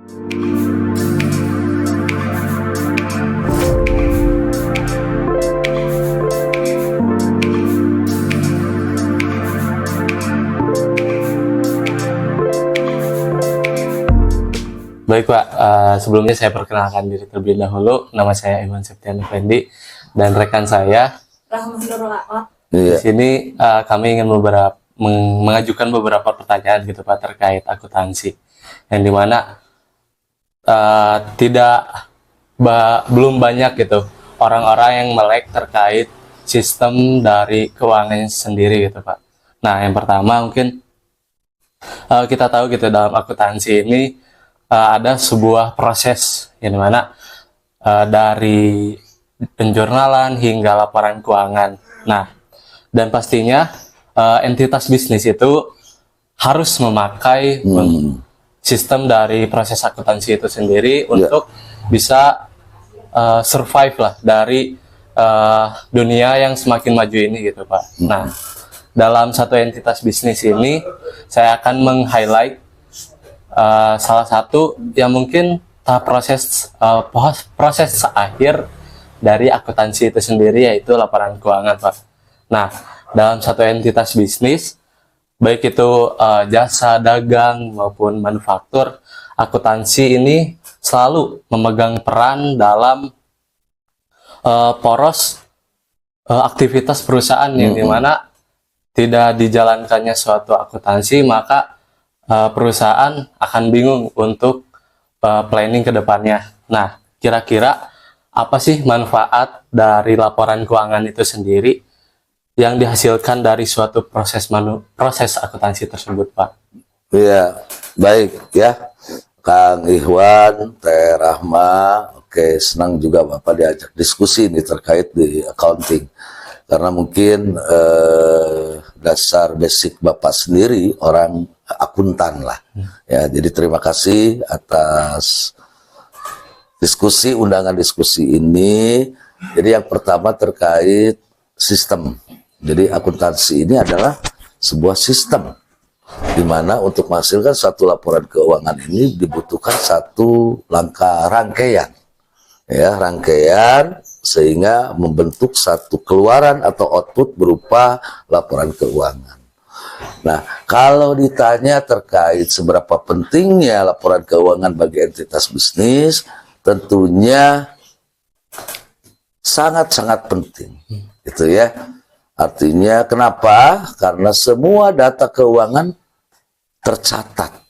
Baik Pak, sebelumnya saya perkenalkan diri terlebih dahulu. Nama saya Iwan Septian Effendi dan rekan saya di sini kami ingin mengajukan beberapa pertanyaan gitu Pak terkait akuntansi, yang dimana belum banyak gitu orang-orang yang melek terkait sistem dari keuangannya sendiri gitu Pak. Nah, yang pertama mungkin kita tahu gitu dalam akuntansi ini ada sebuah proses yang dimana dari penjurnalan hingga laporan keuangan. Nah, dan pastinya entitas bisnis itu harus memakai sistem dari proses akuntansi itu sendiri untuk bisa survive lah dari dunia yang semakin maju ini gitu Pak. Nah, dalam satu entitas bisnis ini saya akan meng-highlight salah satu yang mungkin tahap proses akhir dari akuntansi itu sendiri, yaitu laporan keuangan Pak. Nah, dalam satu entitas bisnis, baik itu jasa dagang maupun manufaktur, akuntansi ini selalu memegang peran dalam poros aktivitas perusahaan, yang dimana tidak dijalankannya suatu akuntansi, maka perusahaan akan bingung untuk planning ke depannya. Nah, kira-kira apa sih manfaat dari laporan keuangan itu sendiri yang dihasilkan dari suatu proses akuntansi tersebut, Pak? Iya, baik ya, Kang Ikhwan, Teh Rahma. Oke, senang juga Bapak diajak diskusi ini terkait di accounting. Karena mungkin dasar basic Bapak sendiri orang akuntan lah. Ya, jadi terima kasih atas undangan diskusi ini. Jadi yang pertama terkait sistem. Jadi akuntansi ini adalah sebuah sistem di mana untuk menghasilkan satu laporan keuangan ini dibutuhkan satu langkah rangkaian. Ya, rangkaian sehingga membentuk satu keluaran atau output berupa laporan keuangan. Nah, kalau ditanya terkait seberapa pentingnya laporan keuangan bagi entitas bisnis, tentunya sangat-sangat penting. Gitu ya. Artinya kenapa? Karena semua data keuangan tercatat.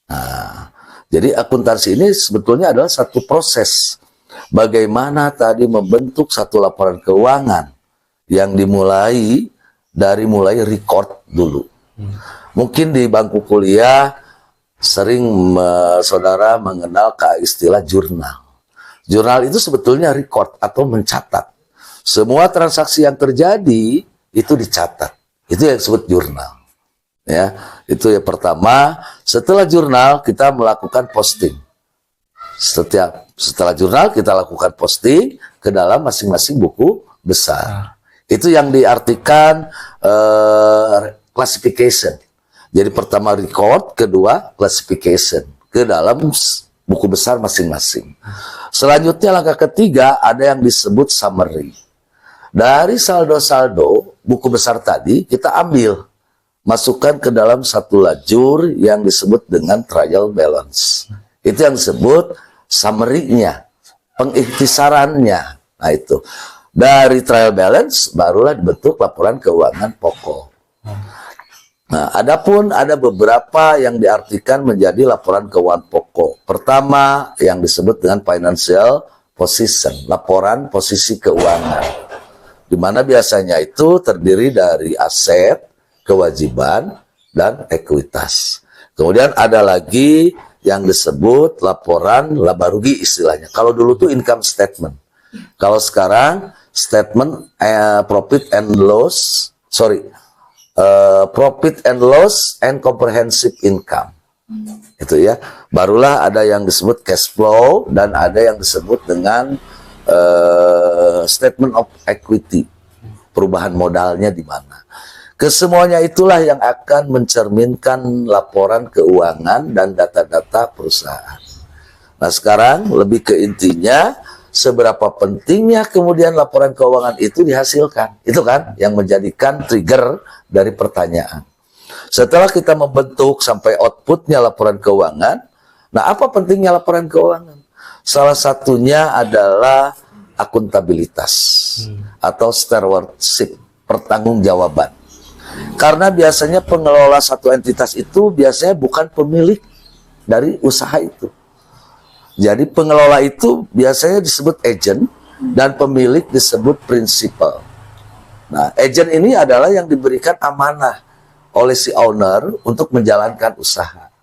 Nah, jadi akuntansi ini sebetulnya adalah satu proses. Bagaimana tadi membentuk satu laporan keuangan yang dimulai dari record dulu. Mungkin di bangku kuliah sering saudara mengenal istilah jurnal. Jurnal itu sebetulnya record atau mencatat. Semua transaksi yang terjadi itu dicatat. Itu yang disebut jurnal. Ya, itu yang pertama. Setelah jurnal kita melakukan posting. Setelah jurnal kita lakukan posting ke dalam masing-masing buku besar. Itu yang diartikan classification. Jadi pertama record, kedua classification ke dalam buku besar masing-masing. Selanjutnya langkah ketiga ada yang disebut summary. Dari saldo-saldo buku besar tadi kita ambil, masukkan ke dalam satu lajur yang disebut dengan trial balance. Itu yang disebut summary-nya, pengikhtisarannya. Nah itu. Dari trial balance barulah dibentuk laporan keuangan pokok. Nah, adapun ada beberapa yang diartikan menjadi laporan keuangan pokok. Pertama yang disebut dengan financial position, laporan posisi keuangan. Di mana biasanya itu terdiri dari aset, kewajiban, dan ekuitas. Kemudian ada lagi yang disebut laporan laba rugi istilahnya. Kalau dulu tuh income statement. Kalau sekarang statement profit and loss and comprehensive income. Itu ya. Barulah ada yang disebut cash flow dan ada yang disebut dengan statement of equity. Perubahan modalnya di mana. Kesemuanya itulah yang akan mencerminkan laporan keuangan dan data-data perusahaan. Nah, sekarang lebih ke intinya, seberapa pentingnya kemudian laporan keuangan itu dihasilkan. Itu kan yang menjadikan trigger dari pertanyaan. Setelah kita membentuk sampai outputnya laporan keuangan, nah apa pentingnya laporan keuangan? Salah satunya adalah akuntabilitas atau stewardship, pertanggungjawaban. Karena biasanya pengelola satu entitas itu biasanya bukan pemilik dari usaha itu. Jadi pengelola itu biasanya disebut agent dan pemilik disebut principal. Nah, agent ini adalah yang diberikan amanah oleh si owner untuk menjalankan usaha.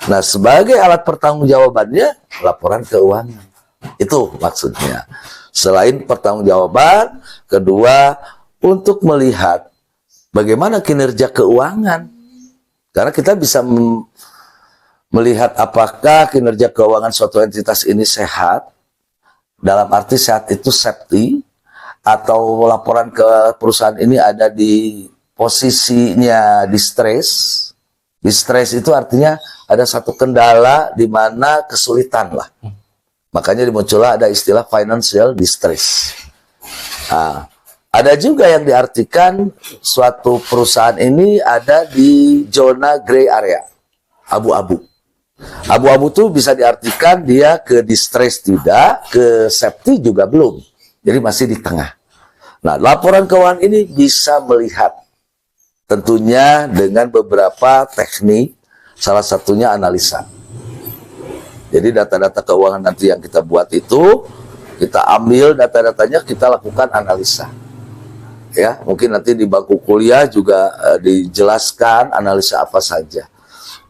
Nah, sebagai alat pertanggungjawabannya laporan keuangan. Itu maksudnya. Selain pertanggungjawaban, kedua untuk melihat bagaimana kinerja keuangan. Karena kita bisa melihat apakah kinerja keuangan suatu entitas ini sehat, dalam arti sehat itu safety, atau laporan ke perusahaan ini ada di posisinya distress. Distress itu artinya ada satu kendala di mana kesulitan lah. Makanya dimuncullah ada istilah financial distress. Nah, ada juga yang diartikan suatu perusahaan ini ada di zona gray area, abu-abu. Abu-abu itu bisa diartikan dia ke distress tidak, ke safety juga belum. Jadi masih di tengah. Nah, laporan keuangan ini bisa melihat tentunya dengan beberapa teknik, salah satunya analisa. Jadi data-data keuangan nanti yang kita buat itu, kita ambil data-datanya, kita lakukan analisa. Ya, mungkin nanti di bangku kuliah juga dijelaskan analisa apa saja.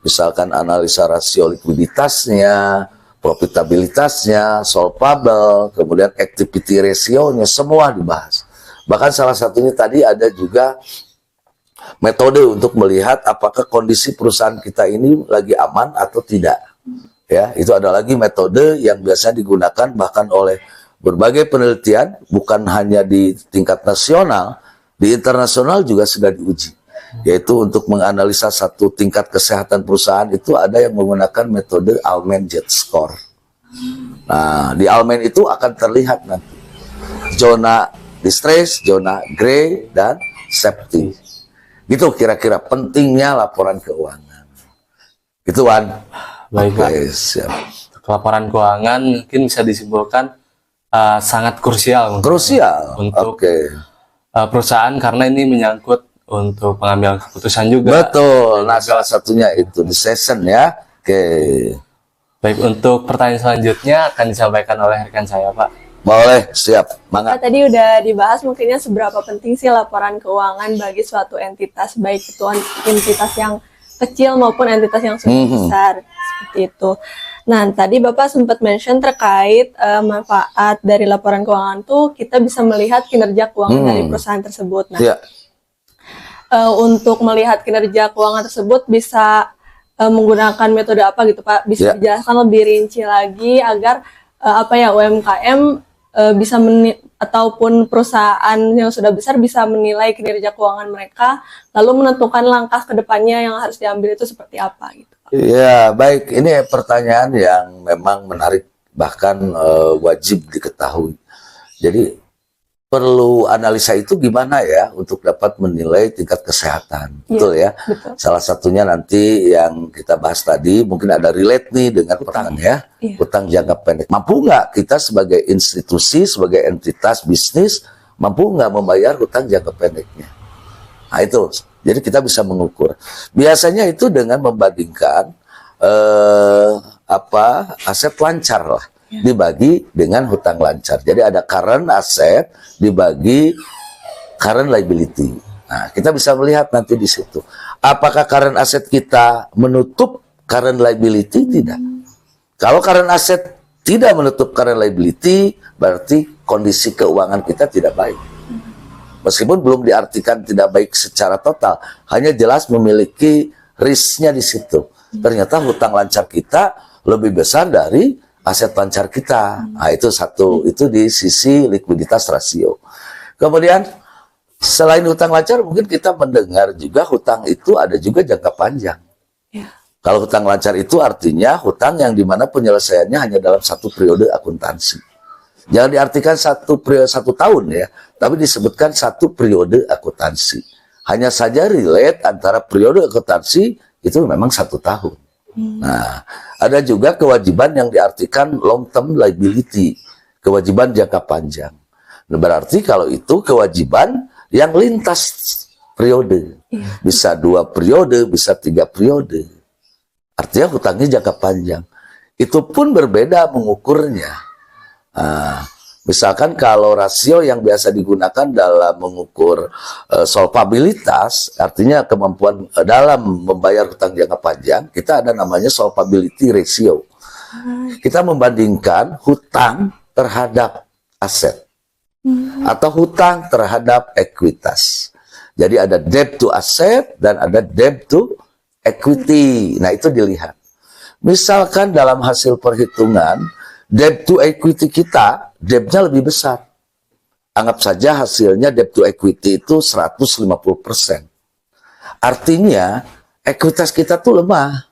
Misalkan analisa rasio likuiditasnya, profitabilitasnya, solvable, kemudian activity ratio-nya, semua dibahas. Bahkan salah satunya tadi ada juga metode untuk melihat apakah kondisi perusahaan kita ini lagi aman atau tidak. Ya, itu ada lagi metode yang biasa digunakan bahkan oleh berbagai penelitian, bukan hanya di tingkat nasional, di internasional juga sudah diuji. Yaitu untuk menganalisa satu tingkat kesehatan perusahaan itu ada yang menggunakan metode Almen Jet Score. Nah, di Almen itu akan terlihat nanti zona distress, zona gray, dan safety. Gitu kira-kira pentingnya laporan keuangan. Gitu, Wan. Baik, Pak. Oke, siap. Laporan keuangan mungkin bisa disimpulkan sangat krusial Krusial. untuk Oke. Perusahaan karena ini menyangkut untuk pengambilan keputusan juga. Betul. Nah, salah satunya itu di session ya. Oke. Baik, untuk pertanyaan selanjutnya akan disampaikan oleh rekan saya, Pak. Boleh, siap. Mangga. Tadi udah dibahas mungkinnya seberapa penting sih laporan keuangan bagi suatu entitas, baik itu entitas yang kecil maupun entitas yang sudah besar, seperti itu. Nah, tadi Bapak sempat mention terkait manfaat dari laporan keuangan tuh kita bisa melihat kinerja keuangan dari perusahaan tersebut. Nah, Ya. untuk melihat kinerja keuangan tersebut bisa menggunakan metode apa gitu Pak? Bisa dijelaskan lebih rinci lagi agar UMKM bisa ataupun perusahaan yang sudah besar bisa menilai kinerja keuangan mereka, lalu menentukan langkah ke depannya yang harus diambil itu seperti apa gitu Pak. Ya, baik. Ini pertanyaan yang memang menarik, bahkan wajib diketahui. Jadi perlu analisa itu gimana ya untuk dapat menilai tingkat kesehatan, betul ya? Betul. Salah satunya nanti yang kita bahas tadi mungkin ada relate nih dengan utang ya, utang jangka pendek. Mampu nggak kita sebagai institusi, sebagai entitas bisnis, mampu nggak membayar utang jangka pendeknya? Nah itu, jadi kita bisa mengukur. Biasanya itu dengan membandingkan aset lancar lah. Dibagi dengan hutang lancar. Jadi ada current asset dibagi current liability. Nah, kita bisa melihat nanti di situ. Apakah current asset kita menutup current liability? Tidak. Kalau current asset tidak menutup current liability, berarti kondisi keuangan kita tidak baik. Meskipun belum diartikan tidak baik secara total, hanya jelas memiliki risknya di situ. Ternyata hutang lancar kita lebih besar dari aset lancar kita. Nah, itu satu, itu di sisi likuiditas rasio. Kemudian selain hutang lancar, mungkin kita mendengar juga hutang itu ada juga jangka panjang. Kalau hutang lancar itu artinya hutang yang dimana penyelesaiannya hanya dalam satu periode akuntansi. Jangan diartikan satu tahun ya, tapi disebutkan satu periode akuntansi. Hanya saja relate antara periode akuntansi itu memang 1 tahun. Nah, ada juga kewajiban yang diartikan long term liability, kewajiban jangka panjang. Nah, berarti kalau itu kewajiban yang lintas periode, bisa 2 periode, bisa 3 periode. Artinya hutangnya jangka panjang. Itu pun berbeda mengukurnya. Nah, misalkan kalau rasio yang biasa digunakan dalam mengukur solvabilitas, artinya kemampuan dalam membayar hutang jangka panjang, kita ada namanya solvability ratio. Kita membandingkan hutang terhadap aset atau hutang terhadap ekuitas. Jadi ada debt to asset dan ada debt to equity. Nah, itu dilihat. Misalkan dalam hasil perhitungan, debt to equity kita, debt-nya lebih besar. Anggap saja hasilnya debt to equity itu 150%. Artinya, ekuitas kita tuh lemah.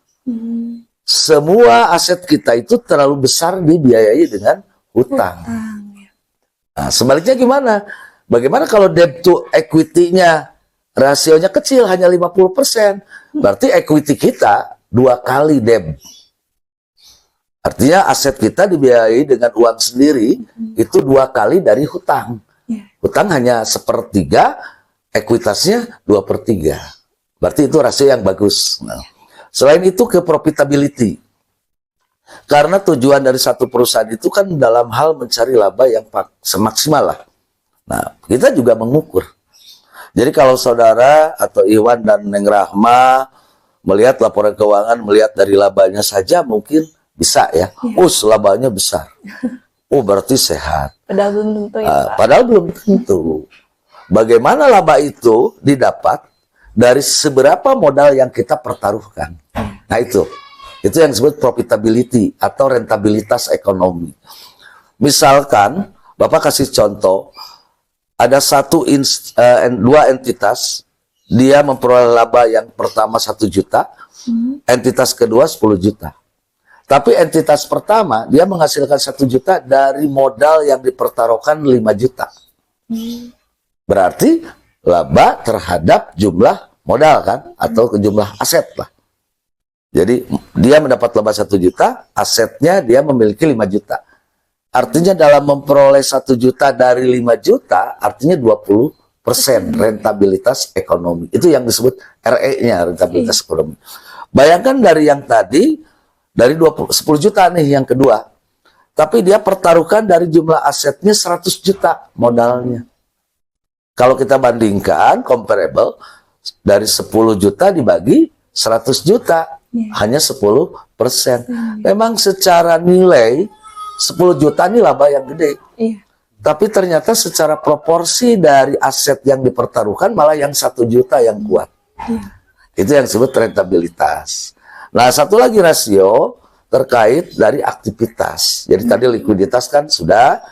Semua aset kita itu terlalu besar dibiayai dengan hutang. Nah, sebaliknya gimana? Bagaimana kalau debt to equity-nya rasionya kecil, hanya 50%. Berarti equity kita 2 kali debt. Artinya aset kita dibiayai dengan uang sendiri, itu 2 kali dari hutang. Hutang hanya 1/3, ekuitasnya 2/3. Berarti itu rasio yang bagus. Nah, selain itu ke profitability. Karena tujuan dari satu perusahaan itu kan dalam hal mencari laba yang semaksimal lah. Nah, kita juga mengukur. Jadi kalau saudara atau Iwan dan Neng Rahma melihat laporan keuangan, melihat dari labanya saja mungkin bisa ya. Labanya besar. Berarti sehat. Padahal belum tentu ya, Pak. Padahal belum tentu. Bagaimana laba itu didapat dari seberapa modal yang kita pertaruhkan. Nah, itu yang disebut profitability atau rentabilitas ekonomi. Misalkan, Bapak kasih contoh, ada 2 entitas, dia memperoleh laba yang pertama 1 juta, entitas kedua 10 juta. Tapi entitas pertama, dia menghasilkan 1 juta dari modal yang dipertaruhkan 5 juta. Berarti laba terhadap jumlah modal kan, atau jumlah aset lah. Jadi dia mendapat laba 1 juta, asetnya dia memiliki 5 juta. Artinya dalam memperoleh 1 juta dari 5 juta, artinya 20% rentabilitas ekonomi. Itu yang disebut RE-nya, rentabilitas ekonomi. Bayangkan dari yang tadi, dari 10 juta nih yang kedua. Tapi dia pertaruhkan dari jumlah asetnya 100 juta modalnya. Kalau kita bandingkan, comparable, dari 10 juta dibagi 100 juta, hanya 10%. Memang secara nilai, 10 juta ini laba yang gede. Tapi ternyata secara proporsi dari aset yang dipertaruhkan malah yang 1 juta yang kuat. Itu yang disebut rentabilitas. Nah, satu lagi rasio terkait dari aktivitas. Jadi tadi likuiditas kan sudah,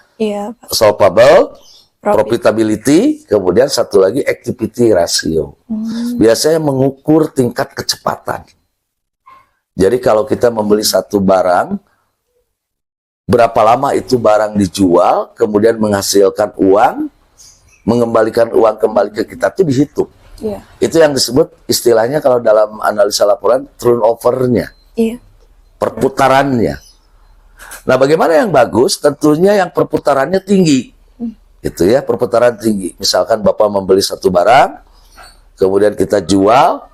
solvable, profitability, kemudian satu lagi activity ratio. Biasanya mengukur tingkat kecepatan. Jadi kalau kita membeli satu barang, berapa lama itu barang dijual, kemudian menghasilkan uang, mengembalikan uang kembali ke kita itu dihitung. Itu yang disebut istilahnya kalau dalam analisa laporan turnover-nya, perputarannya. Nah, bagaimana yang bagus? Tentunya yang perputarannya tinggi, gitu ya, perputaran tinggi. Misalkan Bapak membeli satu barang, kemudian kita jual,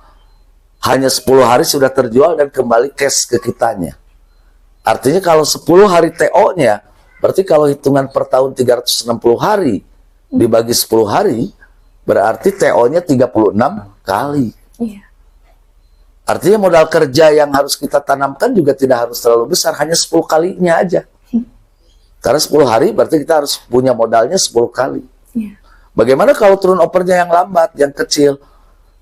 hanya 10 hari sudah terjual dan kembali cash ke kitanya. Artinya kalau 10 hari TO-nya, berarti kalau hitungan per tahun 360 hari dibagi 10 hari, berarti TO-nya 36 kali. Artinya modal kerja yang harus kita tanamkan juga tidak harus terlalu besar, hanya 10 kalinya aja. Karena 10 hari berarti kita harus punya modalnya 10 kali. Bagaimana kalau turnover-nya yang lambat, yang kecil?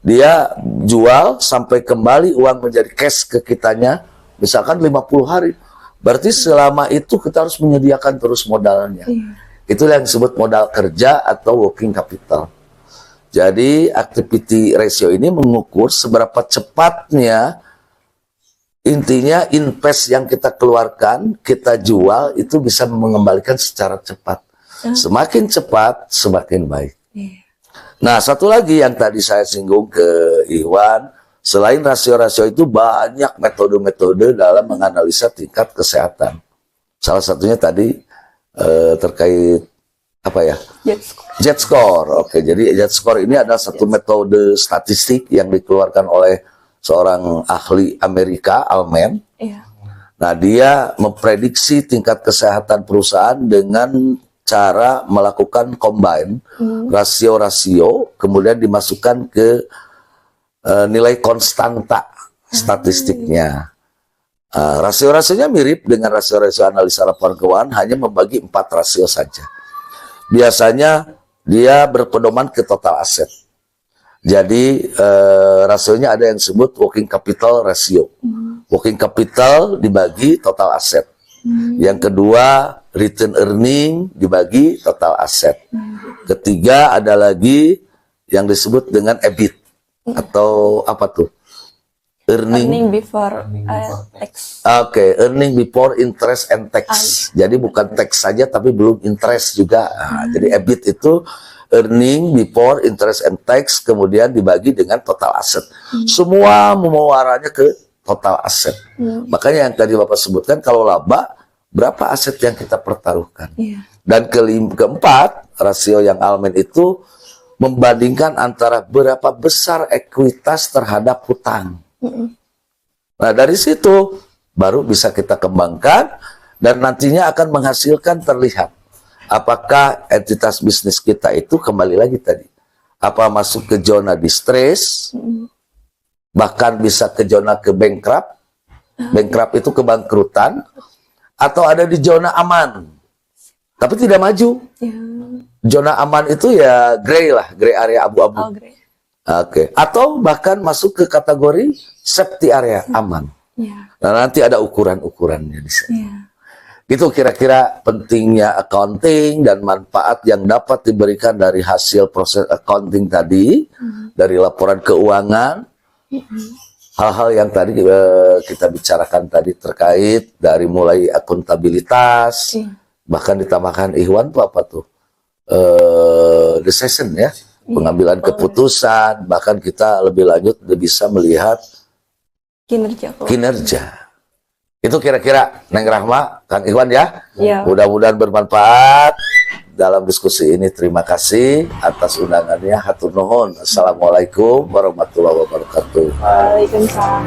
Dia jual sampai kembali uang menjadi cash ke kitanya, misalkan 50 hari. Berarti selama itu kita harus menyediakan terus modalnya. Itulah yang disebut modal kerja atau working capital. Jadi activity ratio ini mengukur seberapa cepatnya Intinya invest yang kita keluarkan, kita jual itu bisa mengembalikan secara cepat. Semakin cepat, semakin baik. Iya. Nah, satu lagi yang tadi saya singgung ke Iwan, selain rasio-rasio itu banyak metode-metode dalam menganalisa tingkat kesehatan. Salah satunya tadi terkait apa ya? Jet score. Oke, jadi jet score ini adalah satu metode statistik yang dikeluarkan oleh seorang ahli Amerika, Almen. Iya. Nah, dia memprediksi tingkat kesehatan perusahaan dengan cara melakukan combine rasio-rasio, kemudian dimasukkan ke nilai konstanta statistiknya. Rasio-rasionya mirip dengan rasio-rasio analisa laporan keuangan, hanya membagi 4 rasio saja. Biasanya dia berpedoman ke total aset. Jadi rasionya ada yang disebut working capital ratio. Working capital dibagi total aset. Yang kedua, return earning dibagi total aset. Ketiga, ada lagi yang disebut dengan EBIT atau apa tuh? Earning before tax. Oke, earning before interest and tax. Jadi bukan tax saja tapi belum interest juga. Nah, jadi EBIT itu earning before interest and tax, kemudian dibagi dengan total aset. Semua memuaranya ke total aset. Makanya yang tadi Bapak sebutkan, kalau laba, berapa aset yang kita pertaruhkan. Dan keempat, rasio yang Almen itu membandingkan antara berapa besar ekuitas terhadap hutang. Nah, dari situ baru bisa kita kembangkan dan nantinya akan menghasilkan terlihat apakah entitas bisnis kita itu kembali lagi tadi, apa masuk ke zona distress, bahkan bisa ke zona ke bankrupt. Bankrupt itu kebangkrutan, atau ada di zona aman tapi tidak maju. Zona aman itu ya gray lah, gray area, abu-abu. Oke. Atau bahkan masuk ke kategori safety area, aman. Nah, nanti ada ukuran-ukurannya di sana. Itu kira-kira pentingnya accounting dan manfaat yang dapat diberikan dari hasil proses accounting tadi, dari laporan keuangan. Hal-hal yang tadi kita bicarakan tadi terkait dari mulai akuntabilitas, bahkan ditambahkan Ikhwan tuh apa tuh? Decision ya, pengambilan keputusan, bahkan kita lebih lanjut bisa melihat kinerja. Itu kira-kira Neng Rahma, Kang Ikhwan ya. Mudah-mudahan bermanfaat dalam diskusi ini. Terima kasih atas undangannya. Hatur nuhun. Assalamualaikum warahmatullahi wabarakatuh. Waalaikumsalam.